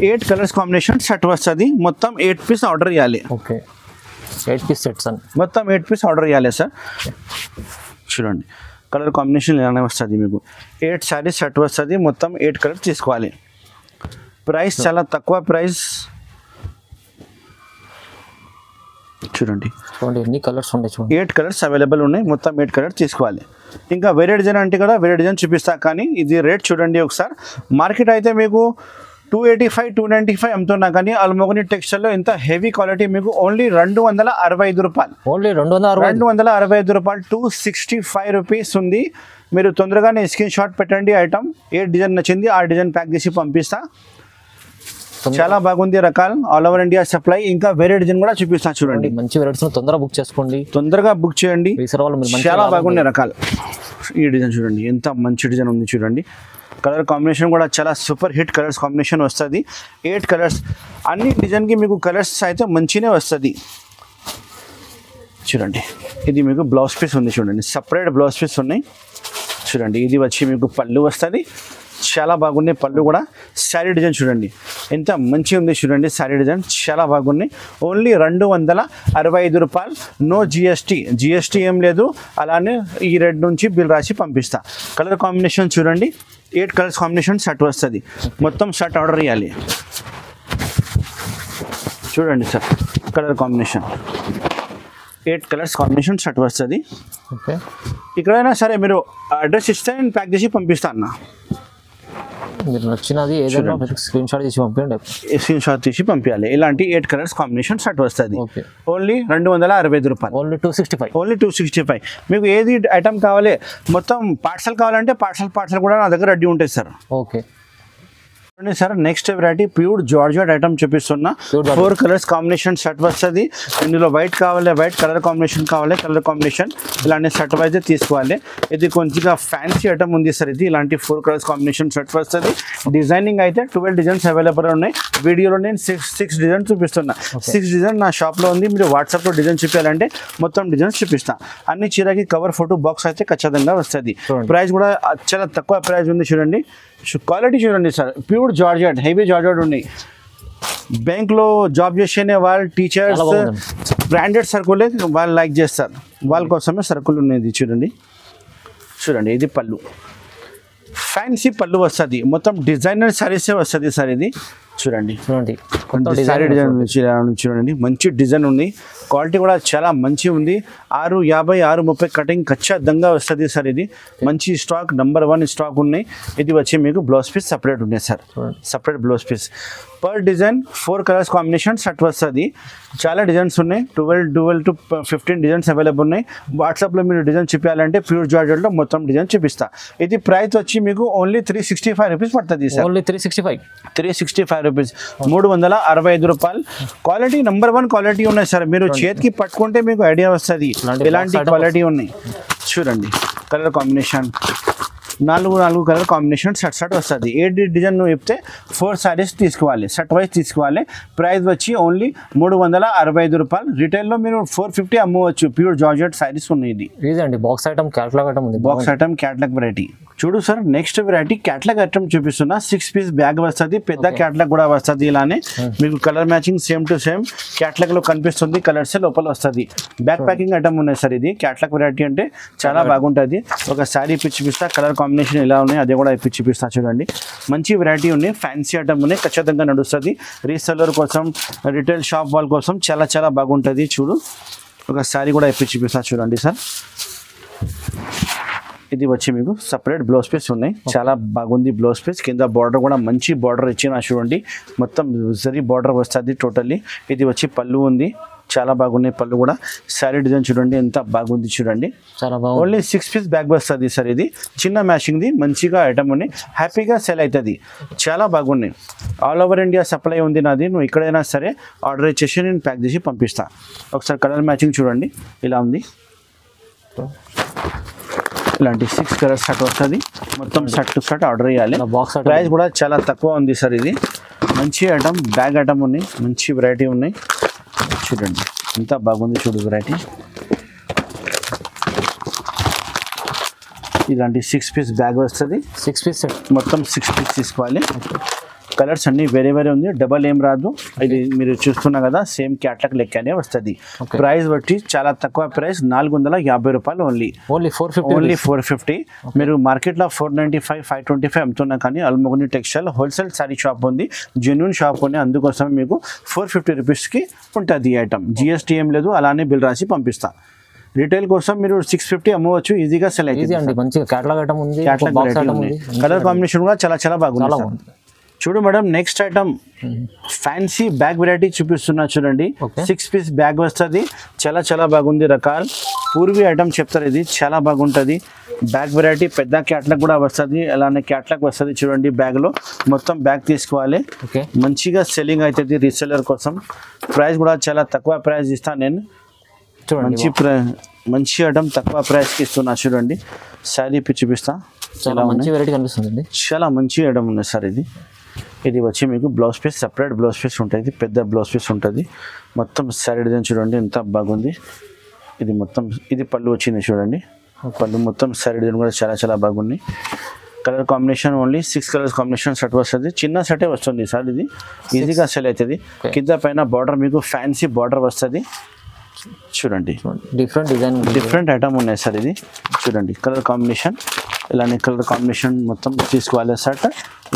8 కలర్స్ కాంబినేషన్ షర్ట్ వస్తుంది. మొత్తం 8 పీస్ ఆర్డర్ ఇవ్వాలి. ఓకే 8 పీస్ సెట్స్ అని మొత్తం 8 పీస్ ఆర్డర్ ఇవ్వాలి సార్. చూడండి కలర్ కాంబినేషన్ ఇలానే వస్తుంది మీకు. 8 శారీస్ షర్ట్ వస్తుంది, మొత్తం 8 కలర్స్ తీసుకోవాలి. ప్రైస్ చాలా తక్కువ ప్రైస్. చూడండి ఎన్ని కలర్స్ ఉన్నాయి చూడండి. 8 కలర్స్ అవైలబుల్ ఉన్నాయి, మొత్తం 8 కలర్స్ తీసుకోవాలి. ఇంకా వేరే డిజైన్ అంటే కదా వేరే డిజైన్ చూపిస్తా, కానీ ఇది రేట్ చూడండి ఒకసారి. మార్కెట్ అయితే మీకు 285, 295 అమ్ముతున్నా, కానీ అల్మోగని టెక్స్టైల్లో ఇంత హెవీ క్వాలిటీ మీకు ఓన్లీ 265 రూపాయలు. ఓన్లీ 265 రూపాయలు, 265 రూపీస్ ఉంది. మీరు తొందరగానే స్క్రీన్ షాట్ పెట్టండి. ఐటమ్ ఏ డిజైన్ నచ్చింది ఆ డిజైన్ ప్యాక్ చేసి పంపిస్తా. చాలా బాగుంది రకాలు, ఆల్ ఓవర్ ఇండియా సప్లై. ఇంకా వేరే డిజైన్ కూడా చూపిస్తా చూడండి. మంచి వెరైటీస్ తొందరగా బుక్ చేసుకోండి, తొందరగా బుక్ చేయండి. చాలా బాగున్నాయి రకాలు. ఈ డిజైన్ చూడండి ఎంత మంచి డిజైన్ ఉంది చూడండి. కలర్ కాంబినేషన్ కూడా చాలా సూపర్ హిట్ కలర్స్ కాంబినేషన్ వస్తుంది. 8 కలర్స్, అన్ని డిజైన్కి మీకు కలర్స్ అయితే మంచినే వస్తుంది. చూడండి ఇది మీకు బ్లౌజ్ పీస్ ఉంది చూడండి, సపరేట్ బ్లౌజ్ పీస్ ఉన్నాయి చూడండి. ఇది వచ్చి మీకు పళ్ళు వస్తుంది, చాలా బాగున్నాయి పళ్ళు కూడా. శారీ డిజైన్ చూడండి ఎంత మంచిగా ఉంది చూడండి. శారీ డిజైన్ చాలా బాగున్నాయి. ఓన్లీ 265 రూపాయలు, నో జిఎస్టీ ఏం లేదు. అలానే ఈ రేట్ నుంచి బిల్ రాసి పంపిస్తా. కలర్ కాంబినేషన్ చూడండి 8 కలర్స్ కాంబినేషన్ షర్ట్ వస్తుంది. మొత్తం షర్ట్ ఆర్డర్ ఇవ్వాలి. చూడండి sir colour combination 8 colours combination shirt వస్తుంది. ఓకే ఇక్కడైనా సరే మీరు అడ్రస్ ఇస్తే నేను ప్యాక్ చేసి పంపిస్తాను అన్న. మీరు నచ్చినది ఏదైనా స్క్రీన్ షాట్ తీసి పంపించండి, స్క్రీన్ షాట్ తీసి పంపించాలి. ఇలాంటి 8 కలర్స్ కాంబినేషన్ షర్ట్ వస్తుంది. ఓన్లీ 265 రూపాయలు, ఓన్లీ 265, ఓన్లీ 265. మీకు ఏది ఐటమ్ కావాలి, మొత్తం పార్సల్ కావాలంటే పార్సల్ కూడా నా దగ్గర రెడీ ఉంటుంది sir. Okay sir next variety pure georgette item చూపిస్తున్నా. 4 కలర్స్ కాంబినేషన్ షర్ట్ వస్తుంది. ఇందులో వైట్ కావాలి, వైట్ కలర్ కాంబినేషన్ కావాలి, కలర్ కాంబినేషన్ ఇలాంటి షర్ట్ వైజ్ తీసుకోవాలి. ఇది కొంచెంగా ఫ్యాన్సీ ఐటమ్ ఉంది సార్. ఇది ఇలాంటి 4 కలర్స్ కాంబినేషన్ షర్ట్ వస్తుంది. డిజైనింగ్ అయితే 12 డిజైన్స్ అవైలబుల్ ఉన్నాయి. వీడియోలో నేను 6 డిజైన్స్ చూపిస్తున్నా. 6 డిజైన్ నా షాప్లో ఉంది. మీరు వాట్సాప్లో డిజైన్ చూపించాలంటే మొత్తం డిజైన్స్ చూపిస్తా. అన్ని చీరకి కవర్ ఫోటో బాక్స్ అయితే ఖచ్చితంగా వస్తుంది. ప్రైస్ కూడా చాలా తక్కువ ప్రైస్ ఉంది చూడండి. క్వాలిటీ చూడండి sir, pure georgette, heavy georgette ఉన్నాయి. బ్యాంక్లో జాబ్ చేసే వాళ్ళు, టీచర్స్, బ్రాండెడ్ సర్కులే వాళ్ళు లైక్ చేస్తారు. వాళ్ళ కోసమే సర్కుల్ ఉన్నది చూడండి. ఇది పళ్ళు, ఫ్యాన్సీ పళ్ళు వస్తుంది. మొత్తం డిజైనర్ శారీసే వస్తుంది సార్. ఇది చూడండి శారీ డిజైన్ చూడండి, మంచి డిజైన్ ఉంది. క్వాలిటీ కూడా చాలా మంచి ఉంది. 650, 630 కటింగ్ ఖచ్చితంగా వస్తుంది సార్. ఇది మంచి స్టాక్, నంబర్ 1 స్టాక్ ఉన్నాయి. ఇది వచ్చి మీకు బ్లౌజ్ పీస్ సపరేట్ ఉన్నాయి sir, separate blouse piece. Per design 4 colours combination shirt వస్తుంది. చాలా డిజైన్స్ ఉన్నాయి, 12 to 15 డిజైన్స్ అవైలబుల్ ఉన్నాయి. వాట్సాప్లో మీరు డిజైన్ చూపించాలంటే ప్యూర్ జార్జెట్లో మొత్తం డిజైన్ చూపిస్తా. ఇది ప్రైస్ వచ్చి మీకు ఓన్లీ 365 రూపీస్ పడుతుంది సార్. ఓన్లీ 365 రూపీస్, 365 రూపాయలు. క్వాలిటీ నంబర్ 1 క్వాలిటీ ఉన్నాయి సార్. మీరు చేతికి పట్టుకుంటే మీకు ఐడియా వస్తుంది ఎలాంటి క్వాలిటీ ఉన్నాయి. చూడండి కలర్ కాంబినేషన్ నాలుగు కలర్ కాంబినేషన్ సెట్ వస్తుంది. ఏ డిజైన్ నువ్వు చెప్తే 4 సారీస్ తీసుకోవాలి, సెట్ వైజ్ తీసుకోవాలి. ప్రైస్ వచ్చి ఓన్లీ 365 రూపాయలు. రిటైల్లో మీరు 450 అమ్మవచ్చు. ప్యూర్ జార్జెట్ సారీస్ ఉన్నాయి. ఇది ఇదండి బాక్స్ ఐటమ్, క్యాటలాగ్ ఐటమ్ ఉంది. Box item catalogue variety. చూడు sir, next variety catalogue item చూపిస్తున్నా. 6 పీస్ బ్యాగ్ వస్తుంది, పెద్ద క్యాటలాగ్ కూడా వస్తుంది. ఇలానే మీకు colour matching same to same catalogue లో కనిపిస్తుంది. కలర్స్ లోపల వస్తుంది. బ్యాక్ ప్యాకింగ్ ఐటమ్ ఉన్నాయి సార్. ఇది క్యాటలాగ్ వెరైటీ అంటే చాలా బాగుంటుంది. ఒక శారీ ఇప్పి చూపిస్తా, కలర్ కాంబినేషన్ ఎలా ఉన్నాయి అదే కూడా ఇప్పి చూపిస్తా. చూడండి, మంచి వెరైటీ ఉన్నాయి, ఫ్యాన్సీ ఐటమ్ ఉన్నాయి, ఖచ్చితంగా నడుస్తుంది. రీసెల్లర్ కోసం, రిటైల్ షాప్ వాళ్ళ కోసం చాలా బాగుంటుంది. చూడు, ఒక శారీ కూడా ఇప్పి చూపిస్తా. చూడండి సార్, ఇది వచ్చి మీకు సపరేట్ బ్లౌజ్ పీస్ ఉన్నాయి. చాలా బాగుంది బ్లౌజ్ పీస్. కింద బార్డర్ కూడా మంచి బార్డర్ ఇచ్చిన చూడండి, మొత్తం జరీ బార్డర్ వస్తుంది టోటల్లీ. ఇది వచ్చి పళ్ళు ఉంది, చాలా బాగున్నాయి పళ్ళు కూడా. శారీ డిజైన్ చూడండి ఎంత బాగుంది. చూడండి, చాలా బాగుంది. ఓన్లీ 6 పీస్ బ్యాగ్ వస్తుంది సార్. ఇది చిన్న మ్యాచింగ్ది, మంచిగా ఐటమ్ ఉన్నాయి, హ్యాపీగా సెల్ అవుతుంది. చాలా బాగున్నాయి. ఆల్ ఓవర్ ఇండియా సప్లై ఉంది నాది. నువ్వు ఎక్కడైనా సరే ఆర్డర్ ఇచ్చేసి నేను ప్యాక్ చేసి పంపిస్తాను. ఒకసారి కలర్ మ్యాచింగ్ చూడండి, ఇలా ఉంది. ఇలాంటి 6 కలర్స్ సెట్ వస్తుంది. మొత్తం సెట్ టు సెట్ ఆర్డర్ చేయాలి. ప్రైస్ కూడా చాలా తక్కువ ఉంది సార్. ఇది మంచి ఐటమ్, బ్యాగ్ ఐటమ్ ఉన్నాయి, మంచి వెరైటీ ఉన్నాయి. చూడండి ఎంత బాగుంది. చూడు వెరైటీ, ఇలాంటి 6 పీస్ బ్యాగ్ వస్తుంది. 6 పీస్ సెట్, మొత్తం 6 పీస్ తీసుకోవాలి. కలర్స్ అన్ని వేరే ఉంది, డబల్ ఏం రాదు. ఇది మీరు చూస్తున్నా కదా, సేమ్ క్యాటలాగ్ లెక్కనే వస్తుంది. ప్రైస్ బట్టి చాలా తక్కువ ప్రైస్, 450 రూపాయలు ఓన్లీ. ఓన్లీ 450. మీరు మార్కెట్లో 495, 525 అమ్ముతున్నా కానీ అల్మోగని టెక్స్టైల్ హోల్సేల్ సారీ షాప్ ఉంది, జెన్యూన్ షాప్ ఉంది. అందుకోసం మీకు 450 రూపీస్కి ఉంటుంది ఈ ఐటమ్. జిఎస్టీ ఏం లేదు, అలానే బిల్ రాసి పంపిస్తా. రిటైల్ కోసం మీరు 650 అమ్మవచ్చు, ఈజీగా సెల్ అవుతుంది. మంచిగా క్యాటలాగ్ ఐటమ్ ఉంది, కలర్ కాంబినేషన్ కూడా చాలా బాగుంది. చూడు madam, next item fancy bag variety చూపిస్తున్నా. చూడండి, 6 పీస్ బ్యాగ్ వస్తుంది. చాలా బాగుంది. రకాలు పూర్వీ ఐటమ్ చెప్తారు. ఇది చాలా బాగుంటుంది. బ్యాగ్ వెరైటీ, పెద్ద క్యాటలాగ్ కూడా వస్తుంది, అలానే క్యాటలాగ్ వస్తుంది. చూడండి, బ్యాగ్లో మొత్తం బ్యాగ్ తీసుకోవాలి. మంచిగా సెల్లింగ్ అవుతుంది రీసెల్లర్ కోసం. ప్రైస్ కూడా చాలా తక్కువ ప్రైస్ ఇస్తాను నేను. మంచి ఐటమ్ తక్కువ ప్రైస్కి ఇస్తున్నా. చూడండి, శారీ ఇప్పి చూపిస్తా. చాలా మంచి వెరైటీ కనిపిస్తుంది. చాలా మంచి ఐటమ్ ఉంది సార్. ఇది వచ్చి మీకు blouse piece, separate blouse piece ఉంటుంది, పెద్ద బ్లౌజ్ పీస్ ఉంటుంది. మొత్తం శారీ డిజైన్ చూడండి ఎంత బాగుంది. ఇది మొత్తం ఇది పళ్ళు వచ్చింది చూడండి. పళ్ళు మొత్తం శారీ డిజైన్ కూడా చాలా బాగుంది. Colour combination only 6 colours combination set వస్తుంది. చిన్న సెటే వస్తుంది సార్. ఇది ఈజీగా సెల్ అవుతుంది. కింద పైన బార్డర్ మీకు ఫ్యాన్సీ బార్డర్ వస్తుంది. చూడండి, డిఫరెంట్ ఐటమ్ ఉన్నాయి సార్. ఇది చూడండి, కలర్ కాంబినేషన్, ఇలానే కలర్ కాంబినేషన్ మొత్తం తీసుకోవాలి సెట్.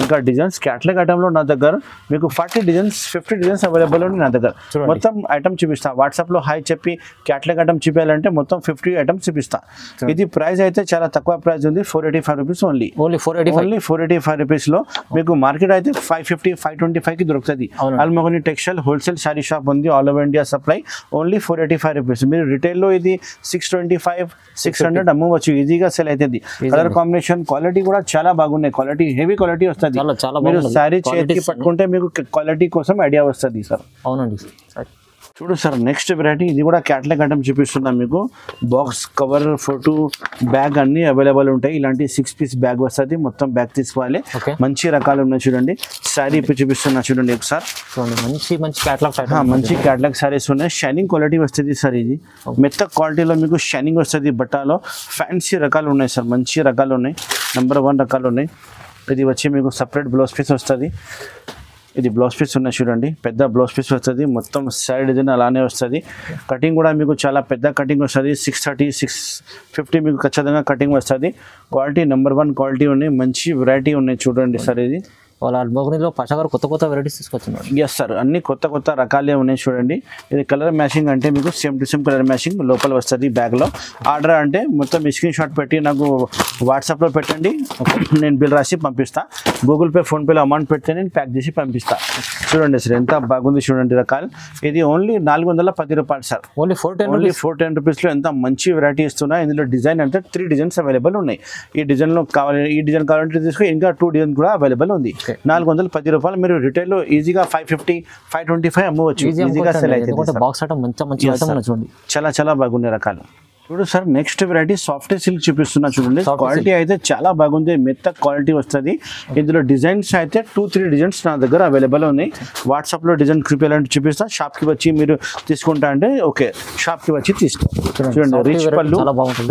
ఇంకా డిజైన్స్ క్యాటలాగ్ ఐటమ్లో నా దగ్గర మీకు 40 డిజైన్స్ 50 డిజైన్స్ అవైలబుల్ ఉంది నా దగ్గర. మొత్తం ఐటమ్ చూపిస్తా. వాట్సాప్లో హాయ్ చెప్పి క్యాటలాగ్ ఐటమ్ చూపించాలంటే మొత్తం 50 ఐటమ్స్ చూపిస్తా. ఇది ప్రైస్ అయితే చాలా తక్కువ ప్రైస్ ఉంది, 485 రూపీస్ ఓన్లీ. 485 రూపీస్లో మీకు మార్కెట్ అయితే 550, 525కి దొరుకుతుంది. అల్మోగని టెక్స్టైల్ హోల్సేల్ శారీ షాప్ ఉంది, all over India supply. Only 485 rupees. మీరు రిటైల్లో ఇది 625, 600 అమ్మవచ్చు, ఈజీగా సెల్ అవుతుంది. కలర్ కాంబినేషన్, క్వాలిటీ కూడా చాలా బాగున్నాయి. క్వాలిటీ హెవీ క్వాలిటీ వస్తుంది. మీరు శారీ చేతికి పట్టుకుంటే మీకు క్వాలిటీ కోసం ఐడియా వస్తుంది సార్. అవునండి. చూడు సార్, నెక్స్ట్ వెరైటీ ఇది కూడా క్యాటలాగ్ ఐటమ్ చూపిస్తున్నాం మీకు. బాక్స్, కవర్, ఫోటో, బ్యాగ్ అన్ని అవైలబుల్ ఉంటాయి. ఇలాంటి 6 పీస్ బ్యాగ్ వస్తుంది. మొత్తం బ్యాగ్ తీసుకోవాలి. మంచి రకాలు ఉన్నాయి. చూడండి, శారీ ఇప్పుడు చూపిస్తున్నా చూడండి ఒకసారి. మంచి క్యాటలాగ్ శారీస్ ఉన్నాయి. షైనింగ్ క్వాలిటీ వస్తుంది సార్. ఇది మెత్త క్వాలిటీలో మీకు షైనింగ్ వస్తుంది. బట్టాలో ఫ్యాన్సీ రకాలు ఉన్నాయి సార్, మంచి రకాలు ఉన్నాయి, నెంబర్ 1 రకాలు ఉన్నాయి. ఇది వచ్చి మీకు సపరేట్ బ్లౌజ్ పీస్ వస్తుంది. ఇది బ్లౌజ్ పీస్ ఉన్నాయి చూడండి, పెద్ద బ్లౌజ్ పీస్ వస్తుంది. మొత్తం శారీ డిజైన్ అలానే వస్తుంది. కటింగ్ కూడా మీకు చాలా పెద్ద కటింగ్ వస్తుంది. 630, 650 మీకు ఖచ్చితంగా కటింగ్ వస్తుంది. క్వాలిటీ నెంబర్ 1 క్వాలిటీ ఉన్నాయి. మంచి వెరైటీ ఉన్నాయి చూడండి సార్. ఇది వాళ్ళ అల్మోగనిలో పచ్చగారు కొత్త వెరైటీస్ తీసుకొచ్చున్నారు. ఎస్ సార్, అన్ని కొత్త రకాలే ఉన్నాయి చూడండి. ఇది కలర్ మ్యాచింగ్ అంటే మీకు same to same colour matching లోపల వస్తుంది బ్యాగ్లో. ఆర్డర్ అంటే మొత్తం స్క్రీన్ షాట్ పెట్టి నాకు వాట్సాప్లో పెట్టండి, నేను బిల్ రాసి పంపిస్తా. గూగుల్ పే, ఫోన్పేలో అమౌంట్ పెడితే నేను ప్యాక్ చేసి పంపిస్తా. చూడండి సార్ ఎంత బాగుంది చూడండి రకాలు. ఇది ఓన్లీ 410 రూపాయలు సార్. ఓన్లీ 410 రూపీస్లో ఎంత మంచి వెరైటీ ఇస్తున్నా. ఇందులో డిజైన్ అంటే 3 డిజైన్స్ అవైలబుల్ ఉన్నాయి. ఈ డిజైన్ కావాలంటే తీసుకో, ఇంకా 2 డిజైన్ కూడా అవైలబుల్ ఉంది. 410 రూపాయలు. మీరు రిటైల్లో ఈజీగా 550, 525 అమ్మవచ్చు, ఈజీగా సెల్ అవుతుంది. బాక్స్ ఐటమ్ చాలా బాగున్నాయి రకాలు. చూడు sir next variety soft silk చూపిస్తున్నా చూడండి. క్వాలిటీ అయితే చాలా బాగుంది, మెత్త క్వాలిటీ వస్తుంది. ఇందులో డిజైన్స్ అయితే 2-3 డిజైన్స్ నా దగ్గర అవైలబుల్ ఉన్నాయి. వాట్సాప్ లో డిజైన్ చూపించాలంటే చూపిస్తా, షాప్ కి వచ్చి మీరు తీసుకుంటా అంటే ఓకే, షాప్ కి వచ్చి తీసుకో. చూడండి రిచ్ పళ్ళు,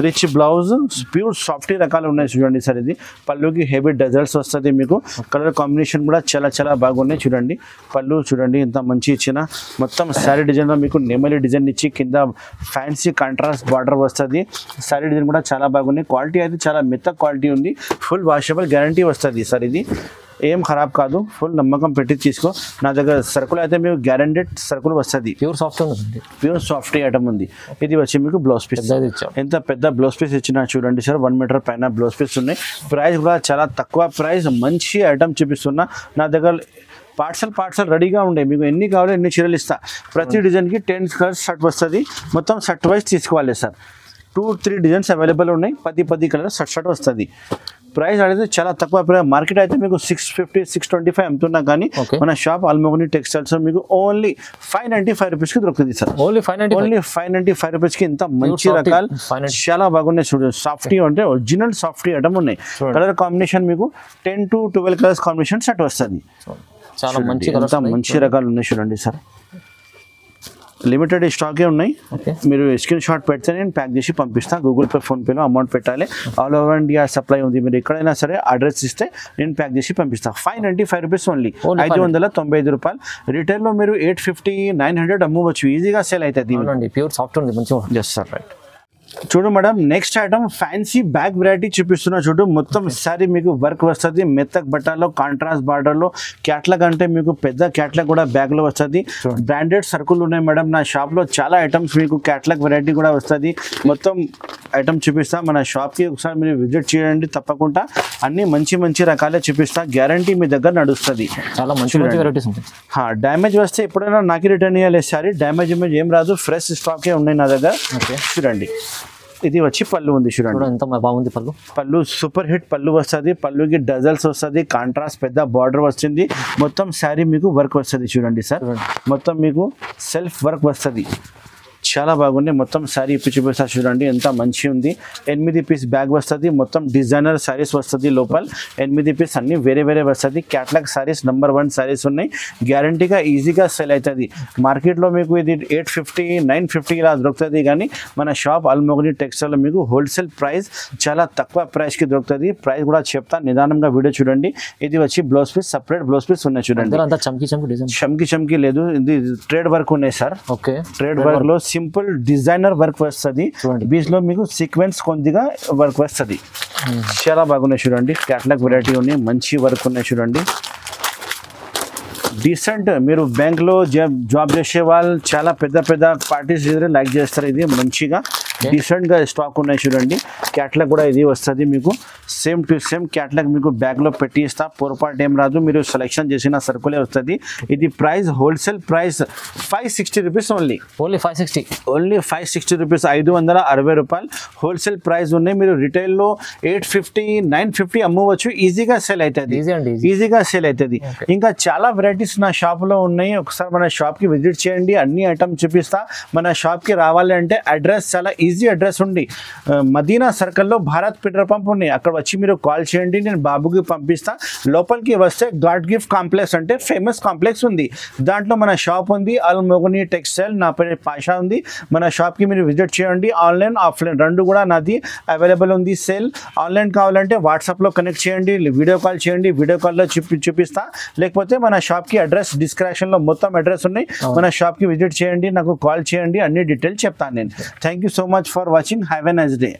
రిచ్ బ్లౌజ్, ప్యూర్ సాఫ్ట్ రకాలు ఉన్నాయి చూడండి సార్. ఇది పళ్ళుకి హెవీ డజల్స్ వస్తుంది, మీకు కలర్ కాంబినేషన్ కూడా చాలా చాలా బాగున్నాయి. చూడండి పళ్ళు చూడండి ఎంత మంచి ఇచ్చిన, మొత్తం శారీ డిజైన్ లో మీకు నెమలి డిజైన్ ఇచ్చి కింద ఫ్యాన్సీ కాంట్రాస్ట్ బార్డర్ వస్తుంది. శారీ డిజైన్ కూడా చాలా బాగుంది. క్వాలిటీ అయితే చాలా మెత్త క్వాలిటీ ఉంది. ఫుల్ వాషబుల్ గ్యారంటీ వస్తుంది సార్. ఇది ఏం ఖరాబ్ కాదు, ఫుల్ నమ్మకం పెట్టి తీసుకో. నా దగ్గర సరుకులు అయితే మీకు గ్యారంటెడ్ సరుకులు వస్తుంది. ప్యూర్ సాఫ్ట్ ఉంది, ప్యూర్ సాఫ్ట్ ఐటమ్ ఉంది. ఇది వచ్చి మీకు బ్లౌజ్ పీస్, ఎంత పెద్ద బ్లౌజ్ పీస్ ఇచ్చినా చూడండి సార్. 1 మీటర్ పైన బ్లౌజ్ పీస్ ఉన్నాయి. ప్రైస్ కూడా చాలా తక్కువ ప్రైస్, మంచి ఐటమ్ చూపిస్తున్నా. నా దగ్గర పార్సల్ రెడీగా ఉండే, మీకు ఎన్ని కావాలో ఎన్ని చీరలు ఇస్తా. ప్రతి డిజైన్కి 10 కలర్స్ షర్ట్ వస్తుంది. మొత్తం షర్ట్ వైజ్ తీసుకోవాలి సార్. 2-3 డిజైన్స్ అవైలబుల్ ఉన్నాయి. 10 కలర్స్ షర్ట్ వస్తుంది. ప్రైస్ అనేది చాలా తక్కువ ప్రైస్. మార్కెట్ అయితే మీకు 650, 625 అమ్ముతున్నా, కానీ మన షాప్ అల్మోగని టెక్స్టైల్స్ మీకు ఓన్లీ 595 రూపీస్కి దొరుకుతుంది సార్. ఓన్లీ 595 రూపీస్కి ఇంత మంచి రకాలు చాలా బాగున్నాయి చూడండి. సాఫ్టీ అంటే ఒరిజినల్ సాఫ్టీ ఐటమ్ ఉన్నాయి. కలర్ కాంబినేషన్ మీకు 10 to 12 కలర్స్ కాంబినేషన్ సెట్ వస్తుంది. చాలా మంచి రకాలు ఉన్నాయి చూడండి సార్. లిమిటెడ్ స్టాకే ఉన్నాయి. మీరు స్క్రీన్ షాట్ పెడితే నేను ప్యాక్ చేసి పంపిస్తా. గూగుల్ పే, ఫోన్పేలో అమౌంట్ పెట్టాలి. ఆల్ ఓవర్ ఇండియా సప్లై ఉంది. మీరు ఎక్కడైనా సరే అడ్రస్ ఇస్తే నేను ప్యాక్ చేసి పంపిస్తాను. 595 రూపీస్ ఓన్లీ, 595 రూపాయలు. రిటైల్లో మీరు 850, 900 అమ్మవచ్చు, ఈజీగా సేల్ అవుతుంది. ప్యూర్ సాఫ్ట్ ఉంది మంచిగా. Just sir right. చూడు madam next item fancy bag variety చూపిస్తున్నా చూడు. మొత్తం సారీ మీకు వర్క్ వస్తుంది, మెత్తక్ బట్టలో కాంట్రాస్ట్ బార్డర్ లో. క్యాట్లాగ్ అంటే మీకు పెద్ద క్యాట్లాగ్ కూడా బ్యాగ్ లో వస్తుంది. బ్రాండెడ్ సరుకులు ఉన్నాయి మేడం నా షాప్ లో. చాలా ఐటమ్స్ మీకు క్యాట్లాగ్ వెరైటీ కూడా వస్తుంది. మొత్తం ఐటమ్ చూపిస్తా. మన షాప్ కి ఒకసారి మీరు విజిట్ చేయండి తప్పకుండా. అన్ని మంచి రకాలే చూపిస్తా, గ్యారంటీ మీ దగ్గర నడుస్తుంది. చాలా మంచి వెరైటీస్ ఉంటాయి. డ్యామేజ్ వస్తే ఎప్పుడైనా నాకు రిటర్న్ ఇవ్వాలి సారీ. డ్యామేజ్ ఏం రాదు, ఫ్రెష్ స్టాకే ఉన్నాయి నా దగ్గర. చూడండి ఇది వచ్చి పళ్ళు ఉంది చూడండి, ఎంత బాగుంది పళ్ళు. పళ్ళు సూపర్ హిట్ పళ్ళు వస్తుంది. పళ్ళుకి డజల్స్ వస్తుంది, కాంట్రాస్ట్ పెద్ద బార్డర్ వస్తుంది. మొత్తం శారీ మీకు వర్క్ వస్తుంది చూడండి సార్. మొత్తం మీకు సెల్ఫ్ వర్క్ వస్తుంది, చాలా బాగుంది. మొత్తం శారీ ఇప్పి చూపిస్తా చూడండి ఎంత మంచి ఉంది. 8 పీస్ బ్యాగ్ వస్తుంది. మొత్తం డిజైనర్ శారీస్ వస్తుంది లోపల. 8 పీస్ అన్ని వేరే వస్తుంది. క్యాట్లాగ్ శారీస్ నెంబర్ 1 శారీస్ ఉన్నాయి. గ్యారంటీగా ఈజీగా సెల్ అవుతుంది. మార్కెట్లో మీకు ఇది 850, 950 ఇలా దొరుకుతుంది, కానీ మన షాప్ అల్మోగని టెక్స్టైల్ మీకు హోల్సేల్ ప్రైస్ చాలా తక్కువ ప్రైస్కి దొరుకుతుంది. ప్రైస్ కూడా చెప్తా, నిదానంగా వీడియో చూడండి. ఇది వచ్చి blouse piece, separate blouse piece ఉన్నాయి చూడండి. చమ్కి లేదు, ఇది ట్రేడ్ వర్క్ ఉన్నాయి సార్. ఓకే, ట్రేడ్ వర్క్ లో సింపుల్ డిజైనర్ వర్క్ వస్తుంది. బీచ్ లో మీకు సీక్వెన్స్ కొద్దిగా వర్క్ వస్తుంది. చాలా బాగున్నాయి చూడండి. క్యాట్లాగ్ వెరైటీ ఉన్నాయి, మంచి వర్క్ ఉన్నాయి చూడండి. డీసెంట్, మీరు బ్యాంక్లో జాబ్ చేసే వాళ్ళు చాలా పెద్ద పార్టీస్ లైక్ చేస్తారు. ఇది మంచిగా డీసెంట్గా స్టాక్ ఉన్నాయి చూడండి. క్యాట్లాగ్ కూడా ఇది వస్తుంది మీకు. సేమ్ టు సేమ్ క్యాట్లాగ్ మీకు బ్యాగ్లో పెట్టి ఇస్తా, పొరపాటు ఏం రాదు. మీరు సెలెక్షన్ చేసిన సరుకులే వస్తుంది. ఇది price wholesale price 560 rupees only. Only 560 rupees, 560 రూపాయలు హోల్సేల్ ప్రైస్ ఉన్నాయి. మీరు రిటైల్లో 850, 950 అమ్మవచ్చు. ఈజీగా సేల్ అవుతుంది. ఇంకా చాలా వెరైటీస్ నా షాప్లో ఉన్నాయి. ఒకసారి మన షాప్కి విజిట్ చేయండి, అన్ని ఐటమ్ చూపిస్తా. మన షాప్కి రావాలి అంటే అడ్రస్ చాలా ఈజీ అడ్రస్ ఉంది. మదీనా సర్కిల్లో భారత్ పెట్రోల్ పంప్ ఉన్నాయి. అక్కడ వచ్చి మీరు కాల్ చేయండి, నేను బాబుకి పంపిస్తా. లోపలికి వస్తే గాడ్ గిఫ్ట్ కాంప్లెక్స్ అంటే ఫేమస్ కాంప్లెక్స్ ఉంది. దాంట్లో మన షాప్ ఉంది, అల్మోగని టెక్స్టైల్. నా పేరు పాషా ఉంది. మన షాప్కి మీరు విజిట్ చేయండి. ఆన్లైన్, ఆఫ్లైన్ రెండు కూడా నాది అవైలబుల్ ఉంది. సేల్ ఆన్లైన్ కావాలంటే వాట్సాప్లో కనెక్ట్ చేయండి, వీడియో కాల్ చేయండి. వీడియో కాల్లో చూపిస్తా. లేకపోతే మన షాప్కి అడ్రస్ డిస్క్రిప్షన్లో మొత్తం అడ్రస్ ఉన్నాయి. మన షాప్కి విజిట్ చేయండి, నాకు కాల్ చేయండి, అన్ని డీటెయిల్స్ చెప్తాను నేను. Thank you so much for watching. Have a nice day.